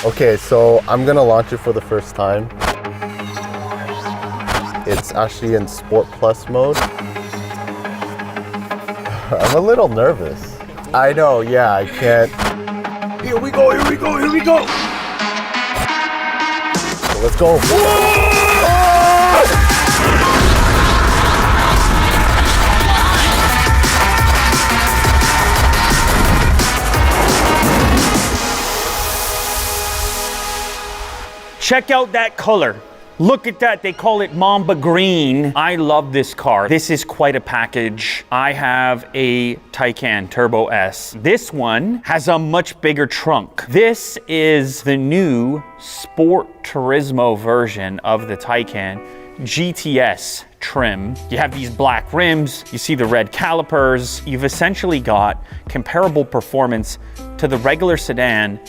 Okay, so I'm gonna launch it for the first time. It's actually in Sport Plus mode. I'm a little nervous. I know, yeah, I can't. Here we go, here we go, here we go. So let's go. Check out that color. Look at that, they call it Mamba Green. I love this car. This is quite a package. I have a Taycan Turbo S. This one has a much bigger trunk. This is the new Sport Turismo version of the Taycan GTS trim. You have these black rims, you see the red calipers. You've essentially got comparable performance to the regular sedan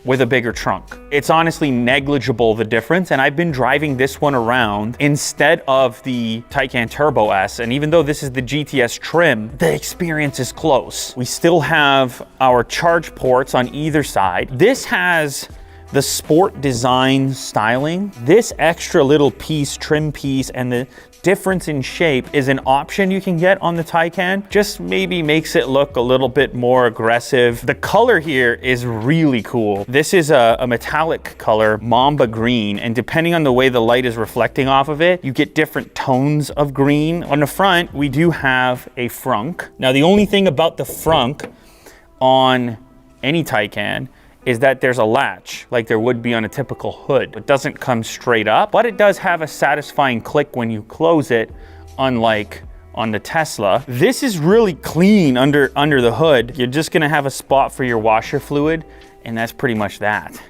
with a bigger trunk. It's honestly negligible, the difference, and I've been driving this one around instead of the Taycan Turbo S, and even though this is the GTS trim, the experience is close. We still have our charge ports on either side. This has the sport design styling. This extra little piece, trim piece, and the difference in shape is an option you can get on the Taycan. Just maybe makes it look a little bit more aggressive. The color here is really cool. This is a metallic color, Mamba Green, and depending on the way the light is reflecting off of it, you get different tones of green. On the front, we do have a frunk. Now, the only thing about the frunk on any Taycan is that there's a latch like there would be on a typical hood. It doesn't come straight up, but it does have a satisfying click when you close it, unlike on the Tesla. This is really clean under the hood. You're just gonna have a spot for your washer fluid, and that's pretty much that.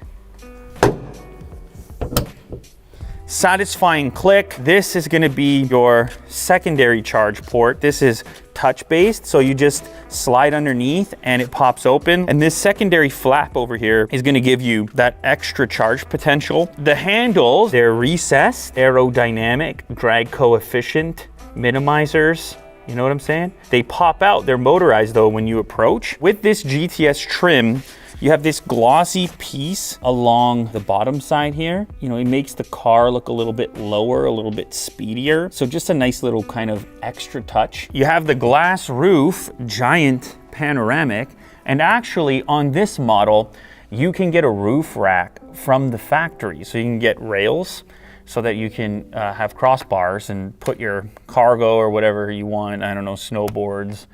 Satisfying click. This is gonna be your secondary charge port. This is touch-based, so you just slide underneath and it pops open. And this secondary flap over here is gonna give you that extra charge potential. The handles, they're recessed, aerodynamic, drag coefficient, minimizers. You know what I'm saying? They pop out. They're motorized though when you approach. With this GTS trim, you have this glossy piece along the bottom side here. You know, it makes the car look a little bit lower, a little bit speedier. So just a nice little kind of extra touch. You have the glass roof, giant panoramic. And actually on this model, you can get a roof rack from the factory. So you can get rails so that you can have crossbars and put your cargo or whatever you want. I don't know, snowboards.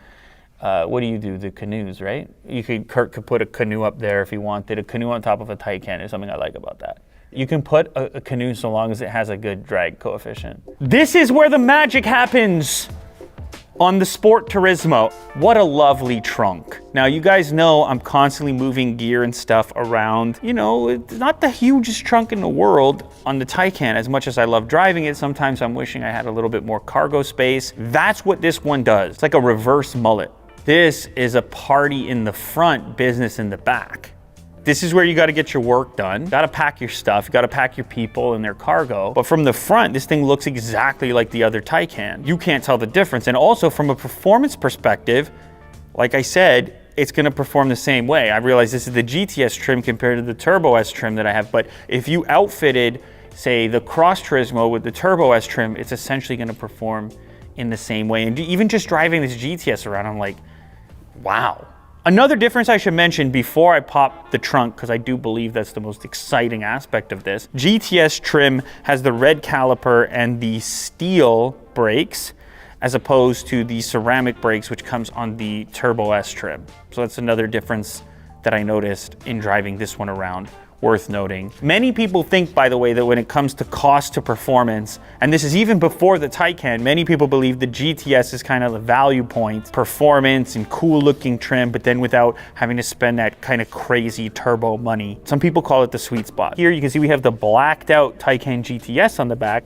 What do you do? The canoes, right? Kurt could put a canoe up there if he wanted. A canoe on top of a Taycan is something I like about that. You can put a canoe so long as it has a good drag coefficient. This is where the magic happens on the Sport Turismo. What a lovely trunk. Now, you guys know I'm constantly moving gear and stuff around. You know, it's not the hugest trunk in the world on the Taycan. As much as I love driving it, sometimes I'm wishing I had a little bit more cargo space. That's what this one does. It's like a reverse mullet. This is a party in the front, business in the back. This is where you gotta get your work done. Gotta pack your stuff, you gotta pack your people and their cargo. But from the front, this thing looks exactly like the other Taycan. You can't tell the difference. And also from a performance perspective, like I said, it's gonna perform the same way. I realize this is the GTS trim compared to the Turbo S trim that I have, but if you outfitted, say, the Cross Turismo with the Turbo S trim, it's essentially gonna perform in the same way. And even just driving this GTS around, I'm like, wow. Another difference I should mention before I pop the trunk, because I do believe that's the most exciting aspect of this. GTS trim has the red caliper and the steel brakes, as opposed to the ceramic brakes, which comes on the Turbo S trim. So that's another difference that I noticed in driving this one around. Worth noting. Many people think, by the way, that when it comes to cost to performance, and this is even before the Taycan, many people believe the GTS is kind of the value point, performance and cool looking trim, but then without having to spend that kind of crazy turbo money. Some people call it the sweet spot. Here you can see we have the blacked out Taycan GTS on the back,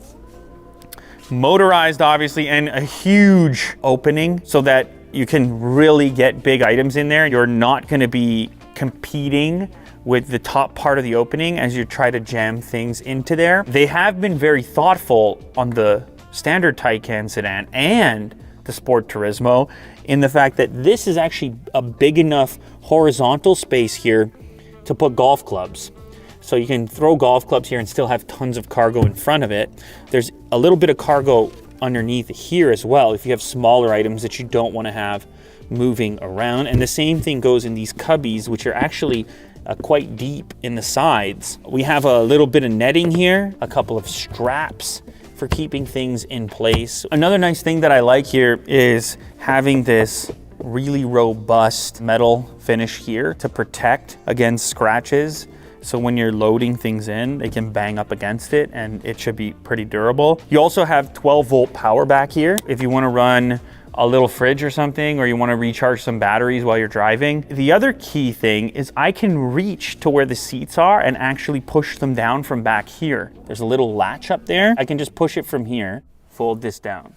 motorized obviously, and a huge opening so that you can really get big items in there. You're not gonna be competing with the top part of the opening as you try to jam things into there. They have been very thoughtful on the standard Taycan sedan and the Sport Turismo in the fact that this is actually a big enough horizontal space here to put golf clubs. So you can throw golf clubs here and still have tons of cargo in front of it. There's a little bit of cargo underneath here as well if you have smaller items that you don't want to have moving around. And the same thing goes in these cubbies, which are actually quite deep in the sides. We have a little bit of netting here, a couple of straps for keeping things in place. Another nice thing that I like here is having this really robust metal finish here to protect against scratches. So when you're loading things in, they can bang up against it and it should be pretty durable. You also have 12-volt power back here. If you want to run a little fridge or something, or you want to recharge some batteries while you're driving. The other key thing is I can reach to where the seats are and actually push them down from back here. There's a little latch up there. I can just push it from here, fold this down.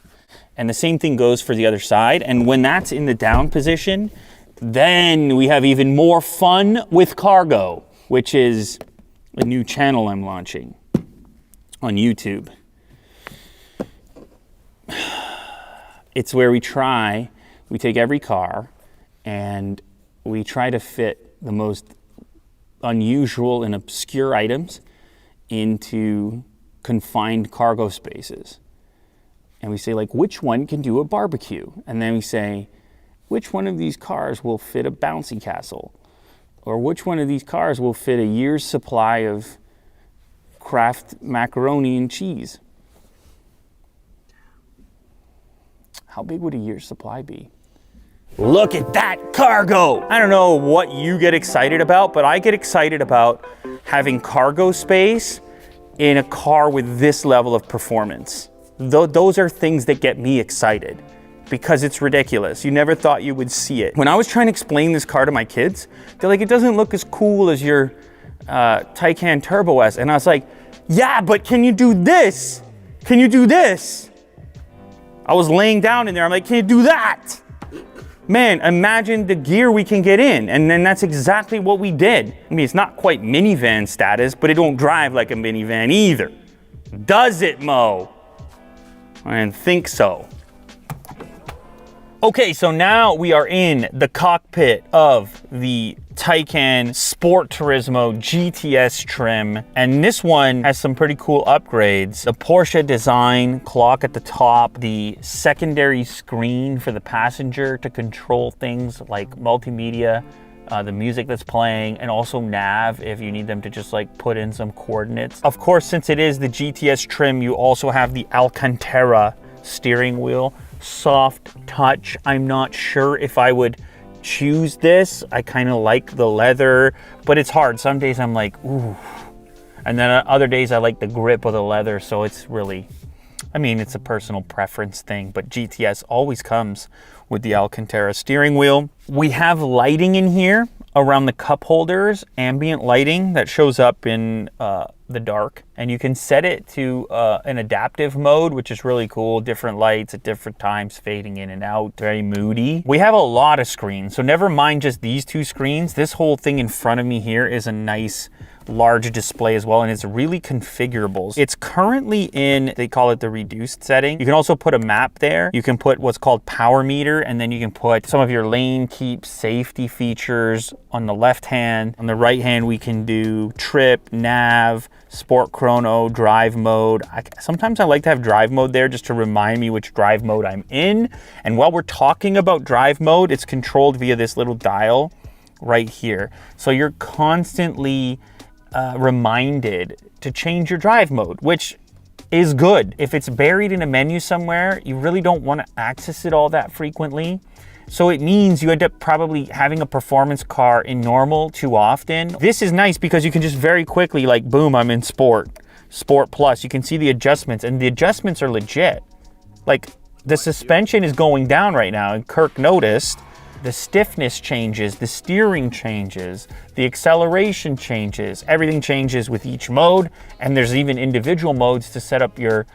And the same thing goes for the other side. And when that's in the down position, then we have even more fun with cargo, which is a new channel I'm launching on YouTube. It's where we take every car and we try to fit the most unusual and obscure items into confined cargo spaces. And we say, like, which one can do a barbecue? And then we say, which one of these cars will fit a bouncy castle? Or which one of these cars will fit a year's supply of Kraft macaroni and cheese? How big would a year's supply be? Look at that cargo! I don't know what you get excited about, but I get excited about having cargo space in a car with this level of performance. Those are things that get me excited because it's ridiculous. You never thought you would see it. When I was trying to explain this car to my kids, they're like, it doesn't look as cool as your Taycan Turbo S. And I was like, yeah, but can you do this? Can you do this? I was laying down in there, I'm like, can you do that? Man, imagine the gear we can get in. And then that's exactly what we did. I mean, it's not quite minivan status, but it don't drive like a minivan either. Does it, Mo? I didn't think so. Okay, so now we are in the cockpit of the Taycan Sport Turismo GTS trim, and this one has some pretty cool upgrades. The Porsche design clock at the top, the secondary screen for the passenger to control things like multimedia, the music that's playing, and also nav if you need them to just like put in some coordinates. Of course, since it is the GTS trim, you also have the Alcantara steering wheel. Soft touch. I'm not sure if I would choose this. I kind of like the leather, but it's hard. Some days I'm like, ooh. And then other days I like the grip of the leather. So it's really, I mean, it's a personal preference thing, but GTS always comes with the Alcantara steering wheel. We have lighting in here around the cup holders, ambient lighting that shows up in the dark, and you can set it to an adaptive mode, which is really cool. Different lights at different times, fading in and out, very moody. We have a lot of screens, so never mind just these two screens. This whole thing in front of me here is a nice large display as well, and it's really configurable. It's currently in, they call it the reduced setting. You can also put a map there. You can put what's called power meter, and then you can put some of your lane keep safety features on the left hand. On the right hand, we can do trip, nav, sport chrono, drive mode. Sometimes I like to have drive mode there just to remind me which drive mode I'm in. And while we're talking about drive mode, it's controlled via this little dial right here. So you're constantly reminded to change your drive mode, which is good. If it's buried in a menu somewhere, you really don't want to access it all that frequently. So it means you end up probably having a performance car in normal too often. This is nice because you can just very quickly, like, boom, I'm in sport plus. You can see the adjustments, and the adjustments are legit. Like, the suspension is going down right now, and Kirk noticed. The stiffness changes, the steering changes, the acceleration changes, everything changes with each mode, and there's even individual modes to set up your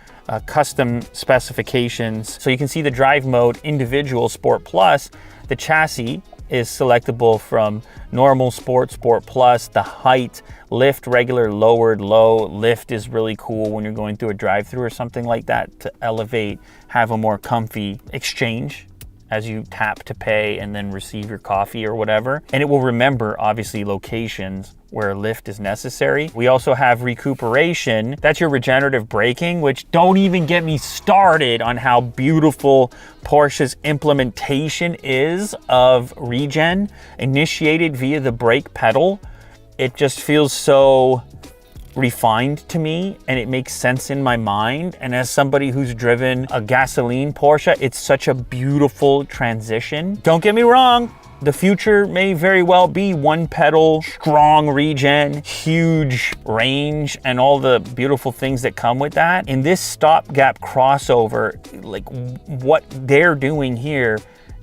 custom specifications. So you can see the drive mode, individual, sport plus. The chassis is selectable from normal, sport, sport plus. The height, lift, regular, lowered, low. Lift is really cool when you're going through a drive-through or something like that to elevate, have a more comfy exchange as you tap to pay and then receive your coffee or whatever. And it will remember, obviously, locations where a lift is necessary. We also have recuperation. That's your regenerative braking, which don't even get me started on how beautiful Porsche's implementation is of regen initiated via the brake pedal. It just feels so refined to me, and it makes sense in my mind. And as somebody who's driven a gasoline Porsche, it's such a beautiful transition. Don't get me wrong, the future may very well be one pedal, strong regen, huge range, and all the beautiful things that come with that. In this stopgap crossover, like what they're doing here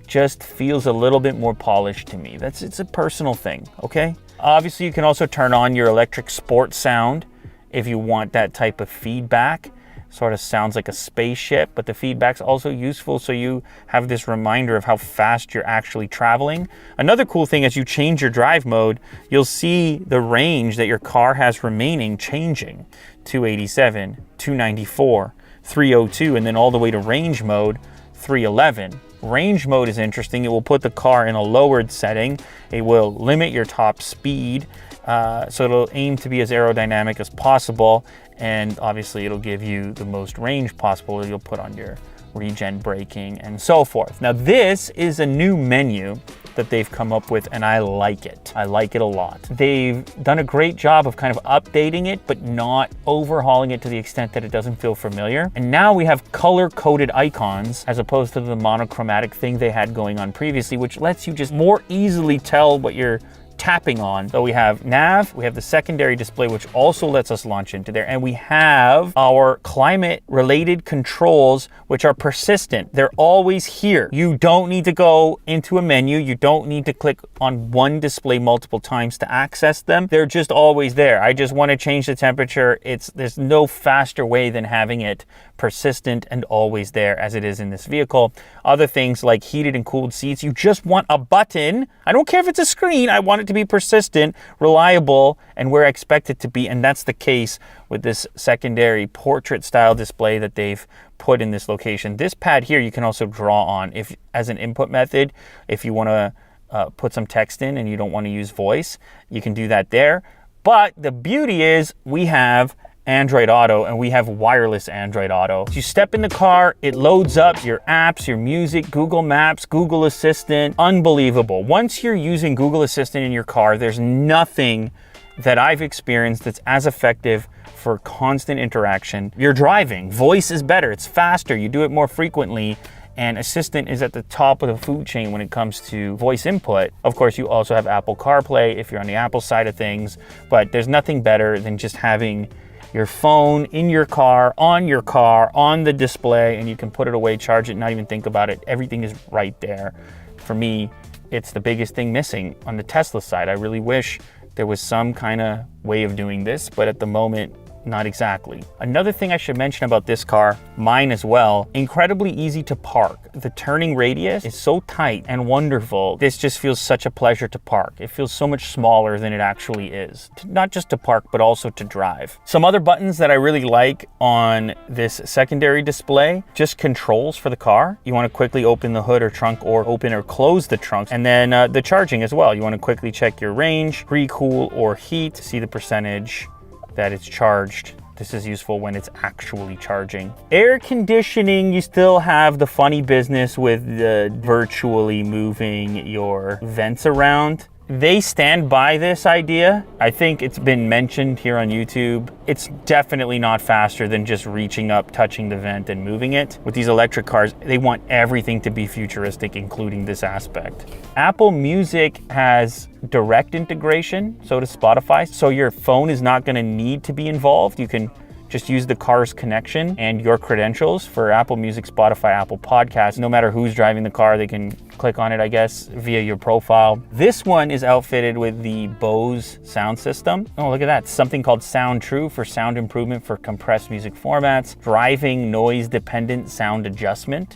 just feels a little bit more polished to me. It's a personal thing, okay? Obviously, you can also turn on your electric sport sound if you want that type of feedback. Sort of sounds like a spaceship, but the feedback's also useful so you have this reminder of how fast you're actually traveling. Another cool thing, as you change your drive mode, you'll see the range that your car has remaining changing. 287, 294, 302, and then all the way to range mode, 311. Range mode is interesting. It will put the car in a lowered setting. It will limit your top speed, so it'll aim to be as aerodynamic as possible, and obviously it'll give you the most range possible. You'll put on your regen braking and so forth. Now this is a new menu that they've come up with, and I like it. I like it a lot. They've done a great job of kind of updating it, but not overhauling it to the extent that it doesn't feel familiar. And now we have color-coded icons as opposed to the monochromatic thing they had going on previously, which lets you just more easily tell what you're tapping on. So we have nav, we have the secondary display, which also lets us launch into there, and we have our climate related controls, which are persistent. They're always here. You don't need to go into a menu. You don't need to click on one display multiple times to access them. They're just always there. I just want to change the temperature. There's no faster way than having it persistent and always there as it is in this vehicle. Other things like heated and cooled seats, you just want a button. I don't care if it's a screen. I want it to be persistent, reliable, and where I expect it to be. And that's the case with this secondary portrait style display that they've put in this location. This pad here you can also draw on if as an input method. If you want to put some text in and you don't want to use voice, you can do that there. But the beauty is we have Android Auto, and we have wireless Android Auto. So you step in the car, it loads up your apps, your music, Google Maps, Google Assistant. Unbelievable. Once you're using Google Assistant in your car, there's nothing that I've experienced that's as effective for constant interaction. You're driving. Voice is better. It's faster. You do it more frequently. And Assistant is at the top of the food chain when it comes to voice input. Of course, you also have Apple CarPlay if you're on the Apple side of things, but there's nothing better than just having your phone in your car, on the display, and you can put it away, charge it, not even think about it. Everything is right there. For me, it's the biggest thing missing on the Tesla side. I really wish there was some kind of way of doing this, but at the moment, not exactly. Another thing I should mention about this car, mine as well, incredibly easy to park. The turning radius is so tight and wonderful. This just feels such a pleasure to park. It feels so much smaller than it actually is. Not just to park, but also to drive. Some other buttons that I really like on this secondary display, just controls for the car. You want to quickly open the hood or trunk, or open or close the trunk. And then the charging as well. You want to quickly check your range, pre-cool or heat, see the percentage that it's charged. This is useful when it's actually charging. Air conditioning, you still have the funny business with the virtually moving your vents around. They stand by this idea. I think it's been mentioned here on YouTube. It's definitely not faster than just reaching up, touching the vent and moving it. With these electric cars, they want everything to be futuristic, including this aspect. Apple Music has direct integration, so does Spotify. So your phone is not gonna need to be involved. You can just use the car's connection and your credentials for Apple Music, Spotify, Apple Podcasts. No matter who's driving the car, they can click on it, I guess, via your profile. This one is outfitted with the Bose sound system. Oh, look at that. Something called Sound True for sound improvement for compressed music formats. Driving noise-dependent sound adjustment,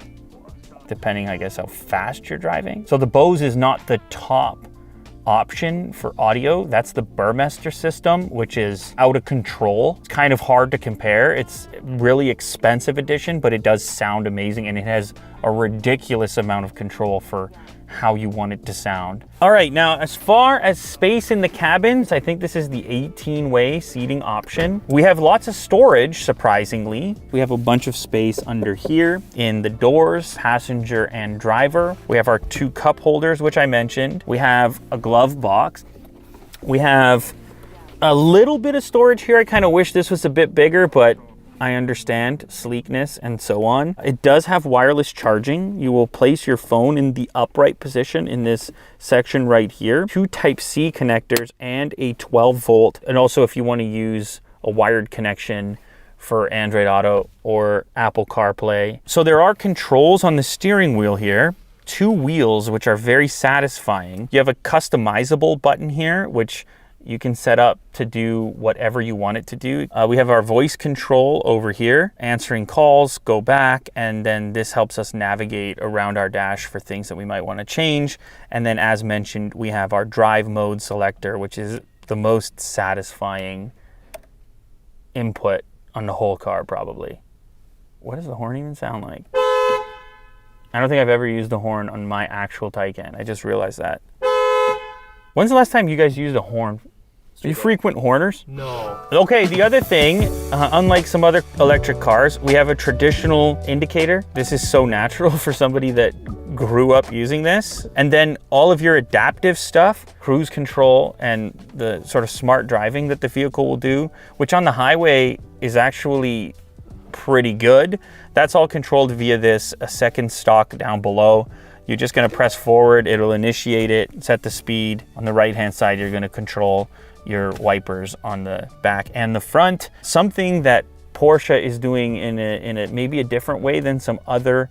depending, I guess, how fast you're driving. So the Bose is not the top option for audio. That's the Burmester system, which is out of control. It's kind of hard to compare. It's really expensive edition, but it does sound amazing, and it has a ridiculous amount of control for how you want it to sound. All right, now as far as space in the cabins, I think this is the 18-way seating option. We have lots of storage, surprisingly. We have a bunch of space under here in the doors, passenger and driver. We have our 2 cup holders, which I mentioned. We have a glove box. We have a little bit of storage here. I kind of wish this was a bit bigger, but I understand sleekness and so on. It does have wireless charging. You will place your phone in the upright position in this section right here. 2 Type-C connectors and a 12-volt. And also if you want to use a wired connection for Android Auto or Apple CarPlay. So there are controls on the steering wheel here. 2 wheels, which are very satisfying. You have a customizable button here, which you can set up to do whatever you want it to do. We have our voice control over here, answering calls, go back, and then this helps us navigate around our dash for things that we might want to change. And then as mentioned, we have our drive mode selector, which is the most satisfying input on the whole car probably. What does the horn even sound like? I don't think I've ever used the horn on my actual Taycan. I just realized that. When's the last time you guys used a horn? Are you frequent horners? No. Okay, the other thing, unlike some other electric cars, we have a traditional indicator. This is so natural for somebody that grew up using this. And then all of your adaptive stuff, cruise control and the sort of smart driving that the vehicle will do, which on the highway is actually pretty good. That's all controlled via this second stalk down below. You're just gonna press forward, it'll initiate it, set the speed. On the right-hand side, you're gonna control your wipers on the back and the front. Something that Porsche is doing in a maybe a different way than some other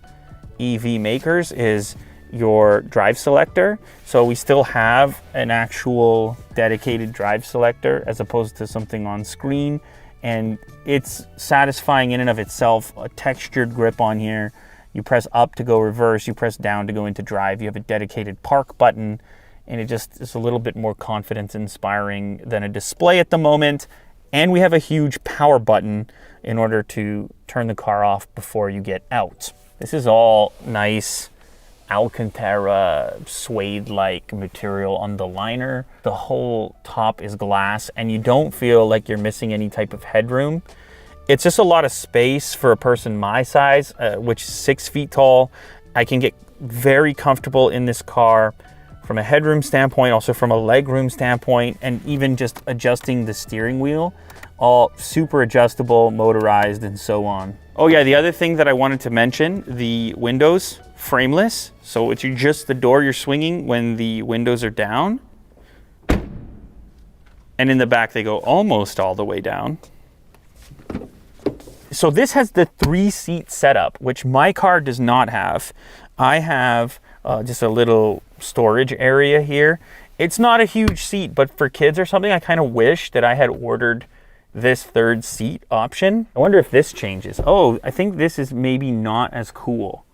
EV makers is your drive selector. So we still have an actual dedicated drive selector as opposed to something on screen. And it's satisfying in and of itself. A textured grip on here. You press up to go reverse, you press down to go into drive. You have a dedicated park button, and it just is a little bit more confidence inspiring than a display at the moment. And we have a huge power button in order to turn the car off before you get out. This is all nice Alcantara suede-like material on the liner. The whole top is glass, and you don't feel like you're missing any type of headroom. It's just a lot of space for a person my size, which is 6 feet tall. I can get very comfortable in this car from a headroom standpoint, also from a legroom standpoint, and even just adjusting the steering wheel, all super adjustable, motorized, and so on. Oh yeah, the other thing that I wanted to mention, the windows, frameless. So it's just the door you're swinging when the windows are down. And in the back, they go almost all the way down. So this has the 3-seat setup, which my car does not have. I have just a little storage area here. It's not a huge seat, but for kids or something, I kind of wish that I had ordered this 3rd seat option. I wonder if this changes. Oh, I think this is maybe not as cool.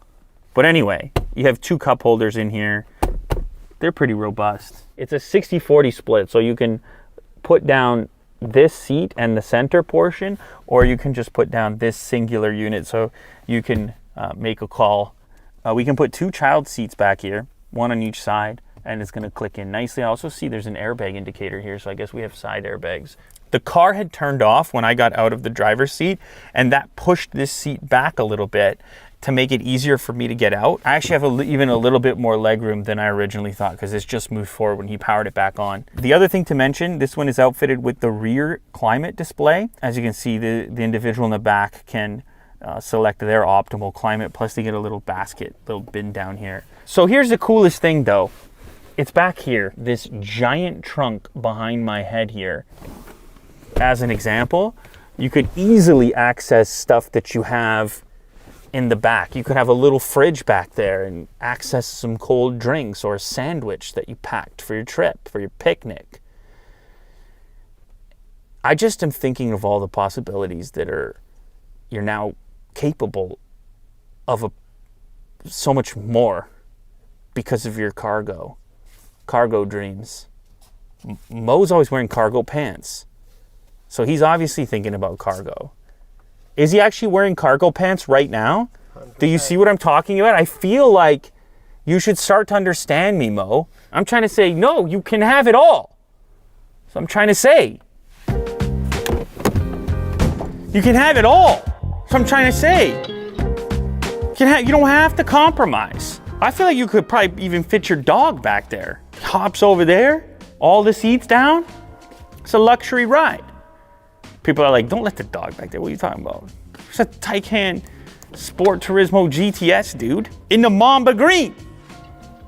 But anyway, you have 2 cup holders in here. They're pretty robust. It's a 60-40 split, so you can put down this seat and the center portion, or you can just put down this singular unit so you can make a call. We can put 2 child seats back here, 1 on each side, and it's gonna click in nicely. I also see there's an airbag indicator here, so I guess we have side airbags. The car had turned off when I got out of the driver's seat, and that pushed this seat back a little bit to make it easier for me to get out. I actually have even a little bit more legroom than I originally thought because it's just moved forward when he powered it back on. The other thing to mention, this one is outfitted with the rear climate display. As you can see, the individual in the back can select their optimal climate, plus they get a little basket, little bin down here. So here's the coolest thing though. It's back here, this giant trunk behind my head here. As an example, you could easily access stuff that you have in the back. You could have a little fridge back there and access some cold drinks or a sandwich that you packed for your trip, for your picnic. I just am thinking of all the possibilities that you're now capable of so much more because of your cargo dreams. Mo's always wearing cargo pants. So he's obviously thinking about cargo. Is he actually wearing cargo pants right now? 100%. Do you see what I'm talking about? I feel like you should start to understand me, Mo. I'm trying to say, no, you can have it all. So I'm trying to say. You can have it all. So I'm trying to say. You don't have to compromise. I feel like you could probably even fit your dog back there. Hops over there, all the seats down. It's a luxury ride. People are like, don't let the dog back there. What are you talking about? It's a Taycan Sport Turismo GTS, dude. In the Mamba Green.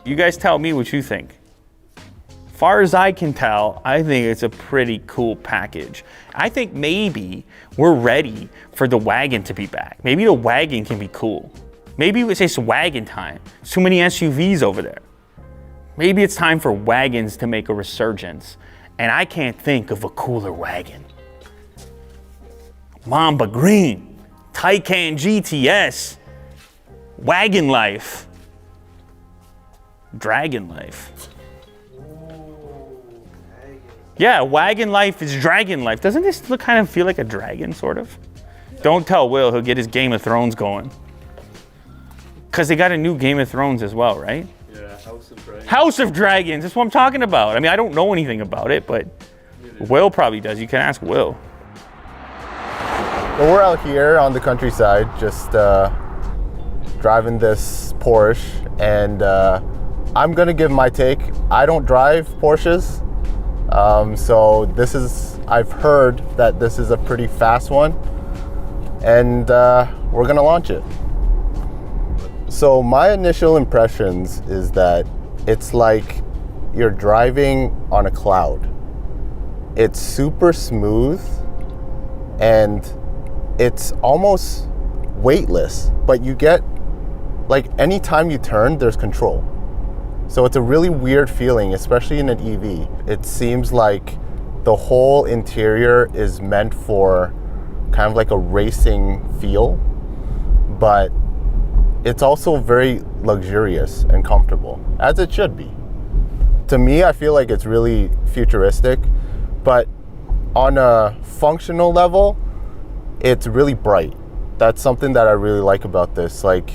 You guys tell me what you think. Far as I can tell, I think it's a pretty cool package. I think maybe we're ready for the wagon to be back. Maybe the wagon can be cool. Maybe it's just wagon time. There's too many SUVs over there. Maybe it's time for wagons to make a resurgence. And I can't think of a cooler wagon. Mamba Green, Taycan GTS, wagon life, dragon life. Yeah, wagon life is dragon life. Doesn't this look kind of feel like a dragon, sort of? Don't tell Will, he'll get his Game of Thrones going. Because they got a new Game of Thrones as well, right? Yeah, House of Dragons. House of Dragons, that's what I'm talking about. I mean, I don't know anything about it, but Will probably does. You can ask Will. Well, we're out here on the countryside, just driving this Porsche, and I'm gonna give my take. I don't drive Porsches, so I've heard that this is a pretty fast one, and we're gonna launch it. So my initial impressions is that it's like you're driving on a cloud. It's super smooth, and it's almost weightless, but you get, like, anytime you turn, there's control. So it's a really weird feeling, especially in an EV. It seems like the whole interior is meant for kind of like a racing feel, but it's also very luxurious and comfortable, as it should be. To me, I feel like it's really futuristic, but on a functional level, it's really bright. That's something that I really like about this. Like,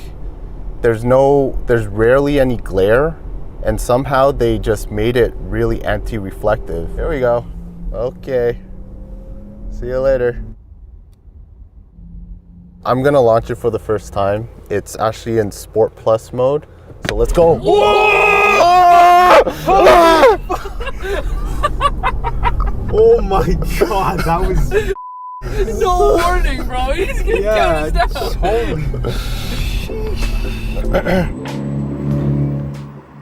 there's rarely any glare, and somehow they just made it really anti-reflective. There we go. Okay. See you later. I'm gonna launch it for the first time. It's actually in Sport Plus mode. So let's go. Oh my god, that was... No warning, bro. He's gonna count us down.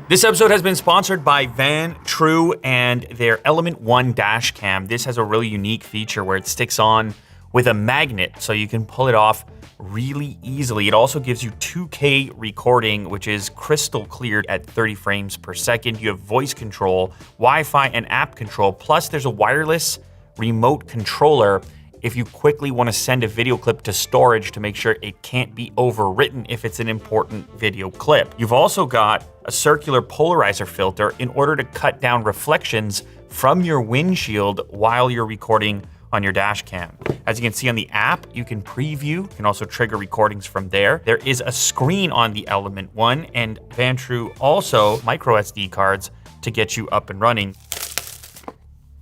This episode has been sponsored by Van True and their Element 1 dash cam. This has a really unique feature where it sticks on with a magnet, so you can pull it off really easily. It also gives you 2K recording, which is crystal clear at 30 frames per second. You have voice control, Wi-Fi, and app control. Plus, there's a wireless remote controller if you quickly want to send a video clip to storage to make sure it can't be overwritten if it's an important video clip. You've also got a circular polarizer filter in order to cut down reflections from your windshield while you're recording on your dash cam. As you can see on the app, you can preview. You can also trigger recordings from there. There is a screen on the Element 1, and Van True also micro SD cards to get you up and running.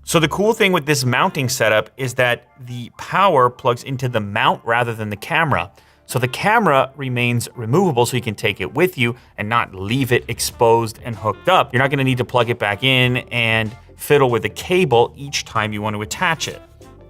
So the cool thing with this mounting setup is that the power plugs into the mount rather than the camera. So the camera remains removable so you can take it with you and not leave it exposed and hooked up. You're not gonna need to plug it back in and fiddle with the cable each time you want to attach it.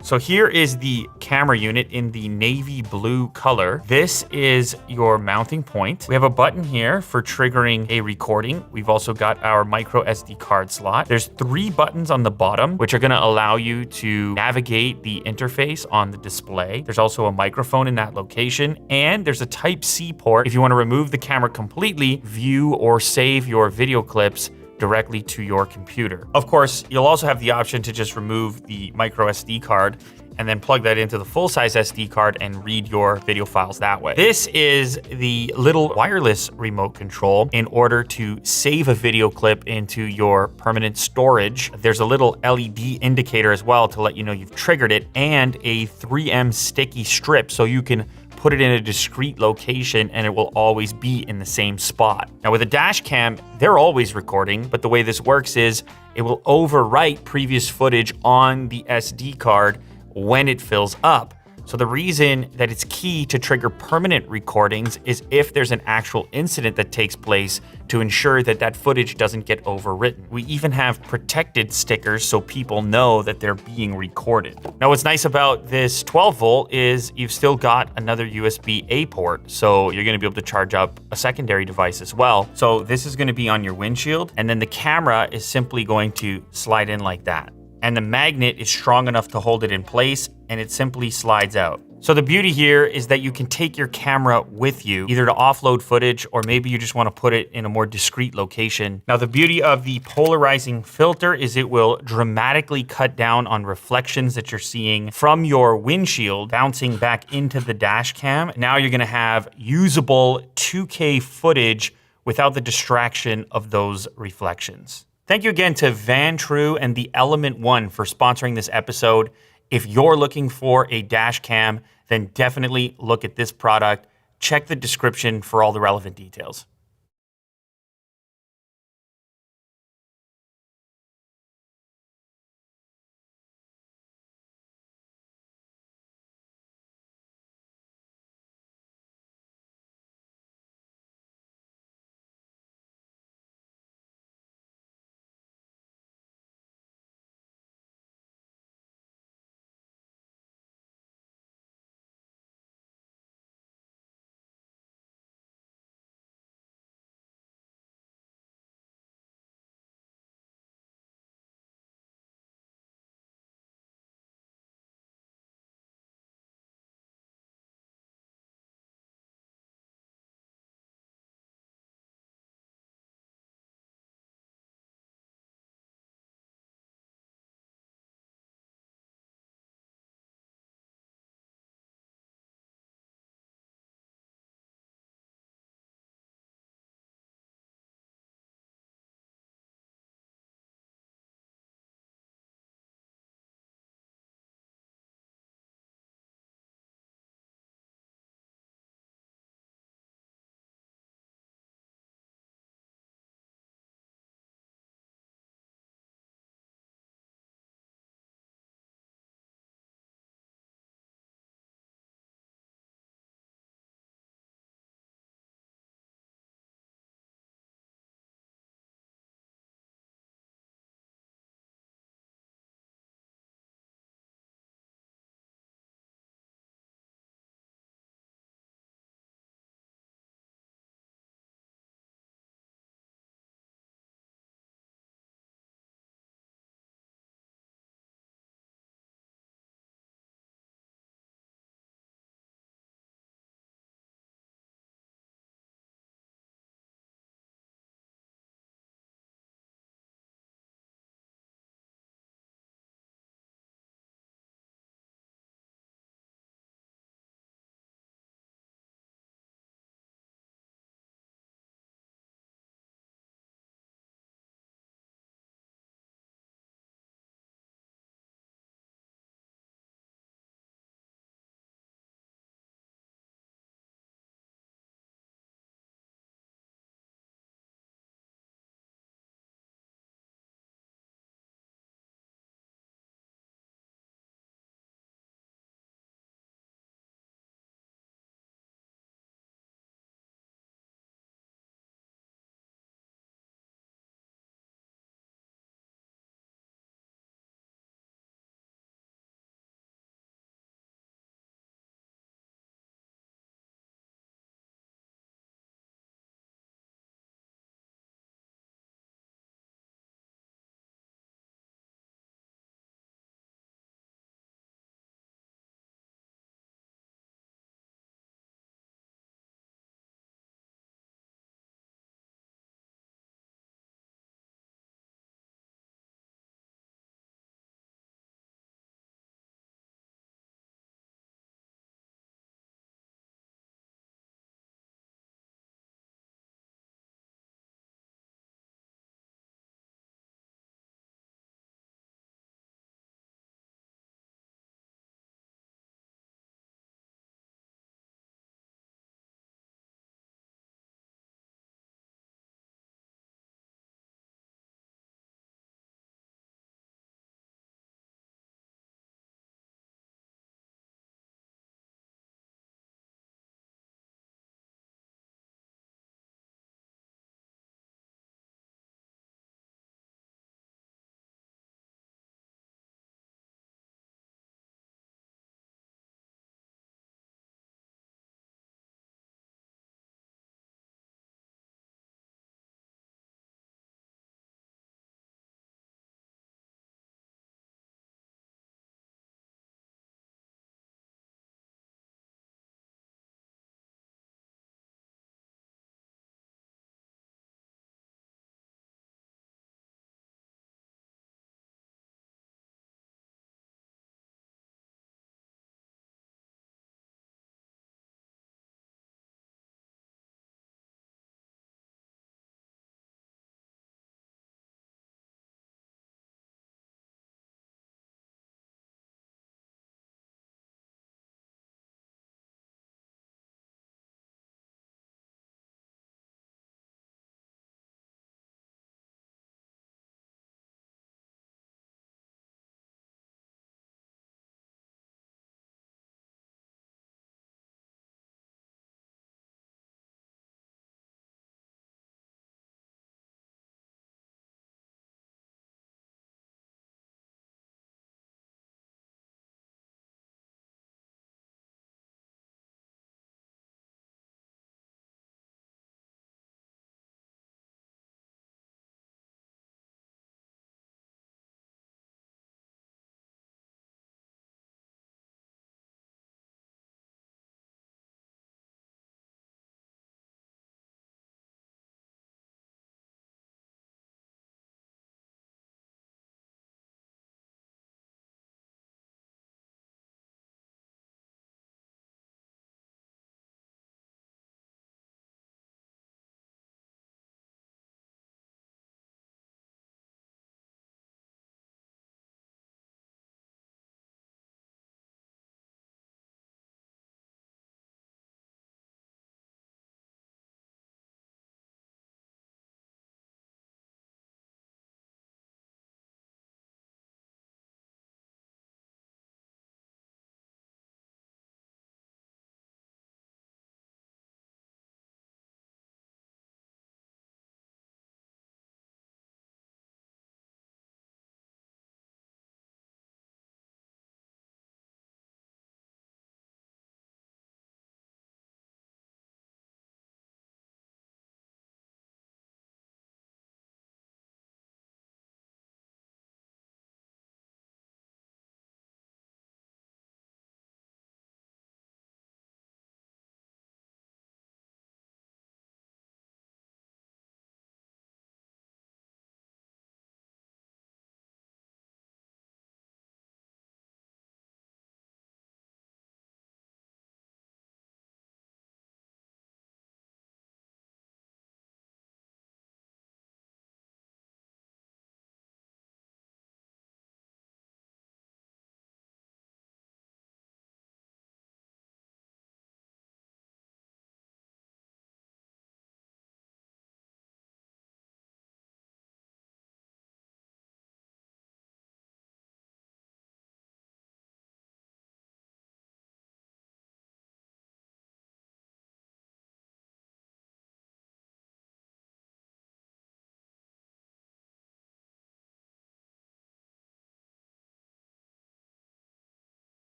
So here is the camera unit in the navy blue color. This is your mounting point. We have a button here for triggering a recording. We've also got our micro SD card slot. There's 3 buttons on the bottom, which are gonna allow you to navigate the interface on the display. There's also a microphone in that location, and there's a Type-C port if you wanna remove the camera completely, view or save your video clips directly to your computer. Of course, you'll also have the option to just remove the micro SD card and then plug that into the full-size SD card and read your video files that way. This is the little wireless remote control in order to save a video clip into your permanent storage. There's a little LED indicator as well to let you know you've triggered it, and a 3M sticky strip so you can put it in a discrete location and it will always be in the same spot. Now with a dash cam, they're always recording, but the way this works is it will overwrite previous footage on the SD card when it fills up. So the reason that it's key to trigger permanent recordings is if there's an actual incident that takes place to ensure that that footage doesn't get overwritten. We even have protected stickers so people know that they're being recorded. Now what's nice about this 12 volt is you've still got another USB-A port, so you're gonna be able to charge up a secondary device as well. So this is gonna be on your windshield, and then the camera is simply going to slide in like that. And the magnet is strong enough to hold it in place, and it simply slides out. So the beauty here is that you can take your camera with you, either to offload footage, or maybe you just want to put it in a more discreet location. Now the beauty of the polarizing filter is it will dramatically cut down on reflections that you're seeing from your windshield bouncing back into the dash cam. Now you're gonna have usable 2K footage without the distraction of those reflections. Thank you again to Van True and the Element One for sponsoring this episode. If you're looking for a dash cam, then definitely look at this product. Check the description for all the relevant details.